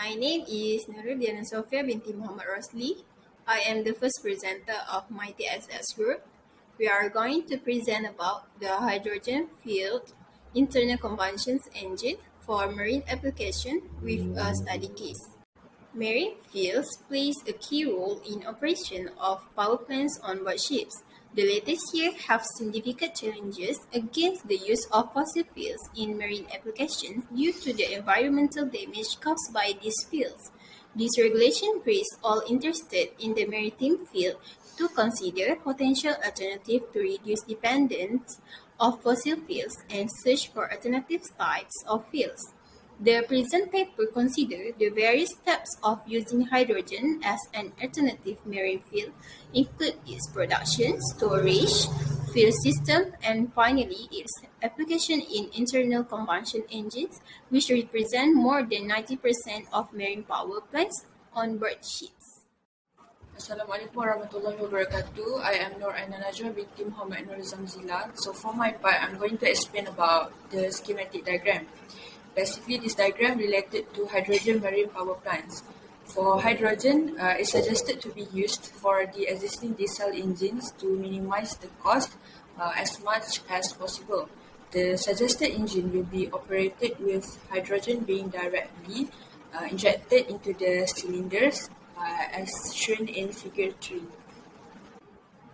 My name is NURUL SOFEA binti MUHAMAD ROSLI. I am the first presenter of my TSS group. We are going to present about the hydrogen fueled internal combustion engine for marine application with a study case. Marine fuels plays a key role in operation of power plants on board ships. The latest years have significant challenges against the use of fossil fuels in marine applications due to the environmental damage caused by these fuels. This regulation brings all interested in the maritime field to consider potential alternatives to reduce dependence of fossil fuels and search for alternative types of fuels. The present paper considers the various steps of using hydrogen as an alternative marine fuel, include its production, storage, fuel system, and finally its application in internal combustion engines, which represent more than 90% of marine power plants on board ships. Assalamualaikum warahmatullahi wabarakatuh. I am NAJWA binti MUHAMAD ZAMZILA. So for my part, I'm going to explain about the schematic diagram. Basically, this diagram related to hydrogen marine power plants. For hydrogen, it's suggested to be used for the existing diesel engines to minimize the cost as much as possible. The suggested engine will be operated with hydrogen being directly injected into the cylinders as shown in figure 3.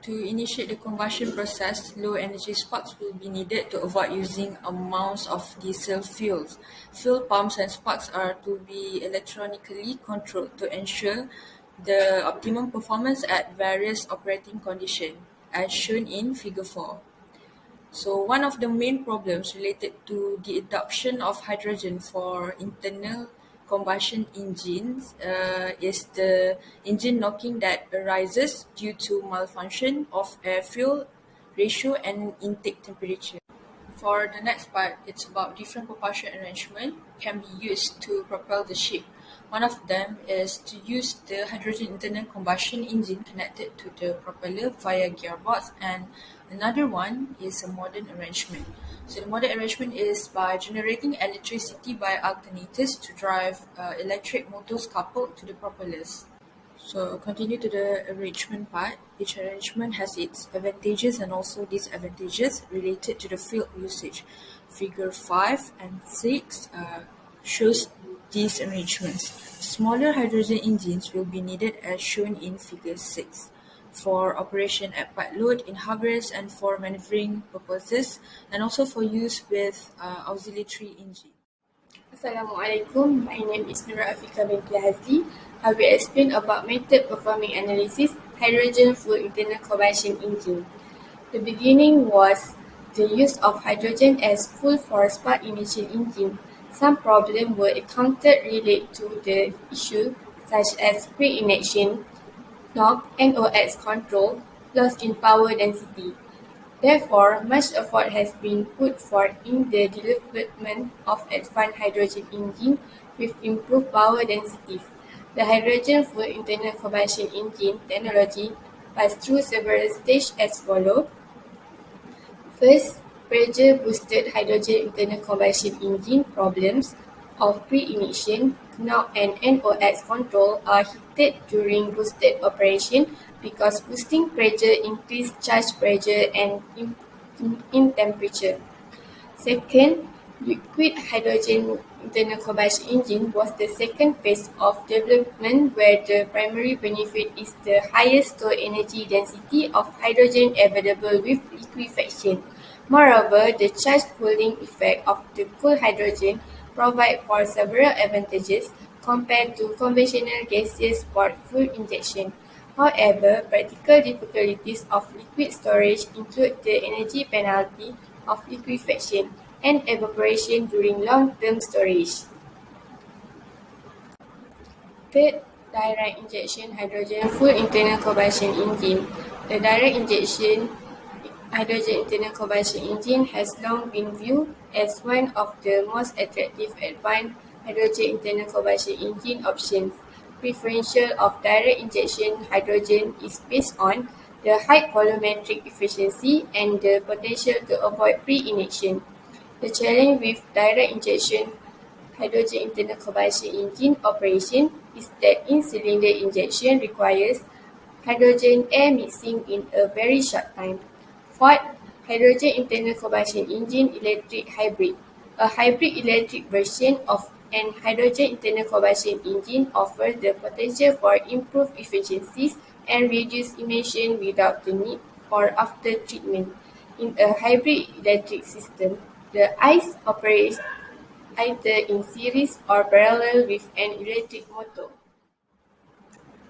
To initiate the combustion process, low energy sparks will be needed to avoid using amounts of diesel fuels. Fuel pumps and sparks are to be electronically controlled to ensure the optimum performance at various operating conditions, as shown in figure 4. So one of the main problems related to the adoption of hydrogen for internal combustion engines is the engine knocking that arises due to malfunction of air-fuel ratio and intake temperature. For the next part, it's about different propulsion arrangement can be used to propel the ship. One of them is to use the hydrogen internal combustion engine connected to the propeller via gearbox, and another one is a modern arrangement. So the modern arrangement is by generating electricity by alternators to drive electric motors coupled to the propellers. So continue to the arrangement part. Each arrangement has its advantages and also disadvantages related to the field usage. Figure 5 and 6 shows these arrangements. Smaller hydrogen engines will be needed as shown in figure 6 for operation at part load in harbors and for maneuvering purposes, and also for use with auxiliary engine. Assalamualaikum, my name is AFIQAH binti HAZLI. I will explain about method performing analysis hydrogen fuel internal combustion engine. The beginning was the use of hydrogen as fuel for spark ignition engine. Some problems were encountered related to the issue, such as pre-ignition, knock, NOx control, loss in power density. Therefore, much effort has been put forth in the development of advanced hydrogen engine with improved power densities. The hydrogen fuel internal combustion engine technology passed through several stages as follows. First, pressure-boosted hydrogen internal combustion engine problems of pre-ignition, knock and NOx control are heated during boosted operation because boosting pressure increases charge pressure and in temperature. Second, liquid hydrogen internal combustion engine was the second phase of development where the primary benefit is the highest stored energy density of hydrogen available with liquefaction. Moreover, the charge cooling effect of the cooled hydrogen provide for several advantages compared to conventional gaseous port fuel injection. However, practical difficulties of liquid storage include the energy penalty of liquefaction and evaporation during long-term storage. Third, direct injection hydrogen fuel internal combustion engine. The direct injection hydrogen internal combustion engine has long been viewed as one of the most attractive advanced hydrogen internal combustion engine options. Preferential of direct injection hydrogen is based on the high volumetric efficiency and the potential to avoid pre-ignition. The challenge with direct injection hydrogen internal combustion engine operation is that in-cylinder injection requires hydrogen-air mixing in a very short time. Fourth, hydrogen internal combustion engine electric hybrid. A hybrid electric version of an hydrogen internal combustion engine offers the potential for improved efficiencies and reduced emission without the need for after-treatment. In a hybrid electric system, the ICE operates either in series or parallel with an electric motor.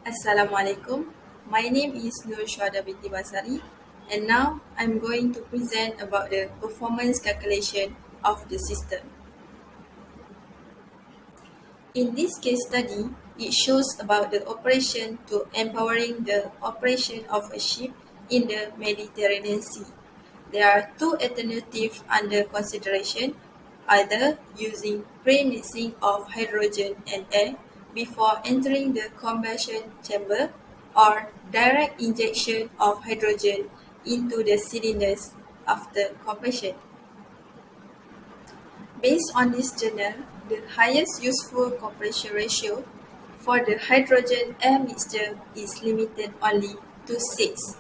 Assalamualaikum. My name is Syuhada binti Basari, and now I'm going to present about the performance calculation of the system. In this case study, it shows about the operation to empowering the operation of a ship in the Mediterranean Sea. There are two alternatives under consideration, either using pre-mixing of hydrogen and air before entering the combustion chamber or direct injection of hydrogen into the cylinders after combustion. Based on this journal, the highest useful compression ratio for the hydrogen-air mixture is limited only to 6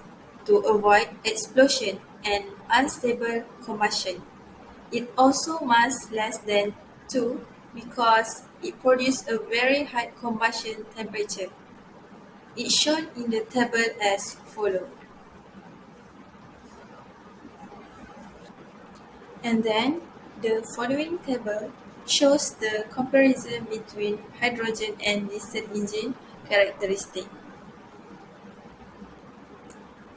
to avoid explosion and unstable combustion. It also must less than 2 because it produces a very high combustion temperature. It's shown in the table as follows. And then the following table shows the comparison between hydrogen and diesel engine characteristics.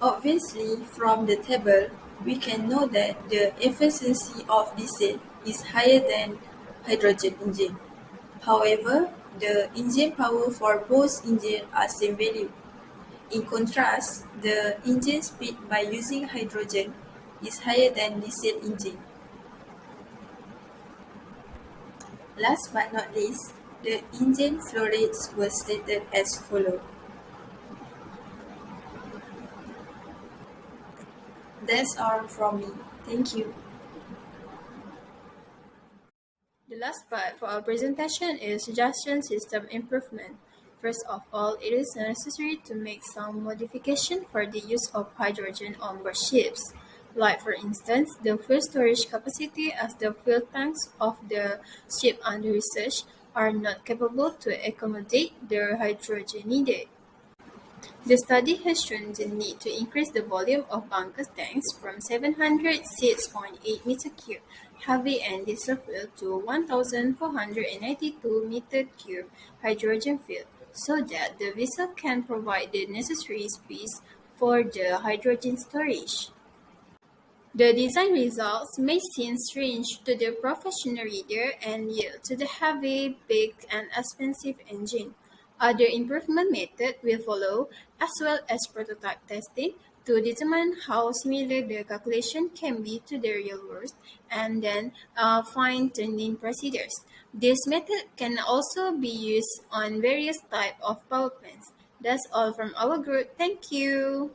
Obviously, from the table, we can know that the efficiency of diesel is higher than hydrogen engine. However, the engine power for both engines are same value. In contrast, the engine speed by using hydrogen is higher than diesel engine. Last but not least, the engine flow rates were stated as follows. That's all from me. Thank you. The last part for our presentation is suggestion system improvement. First of all, it is necessary to make some modification for the use of hydrogen on board ships. Like for instance, the fuel storage capacity as the fuel tanks of the ship under research are not capable to accommodate the hydrogen needed. The study has shown the need to increase the volume of bunker tanks from 706.8 meter cube heavy and diesel fuel to 1,492 meter cube hydrogen fuel, so that the vessel can provide the necessary space for the hydrogen storage. The design results may seem strange to the professional reader and yield to the heavy, big, and expensive engine. Other improvement methods will follow, as well as prototype testing, to determine how similar the calculation can be to the real world, and then fine-tuning procedures. This method can also be used on various types of power plants. That's all from our group. Thank you.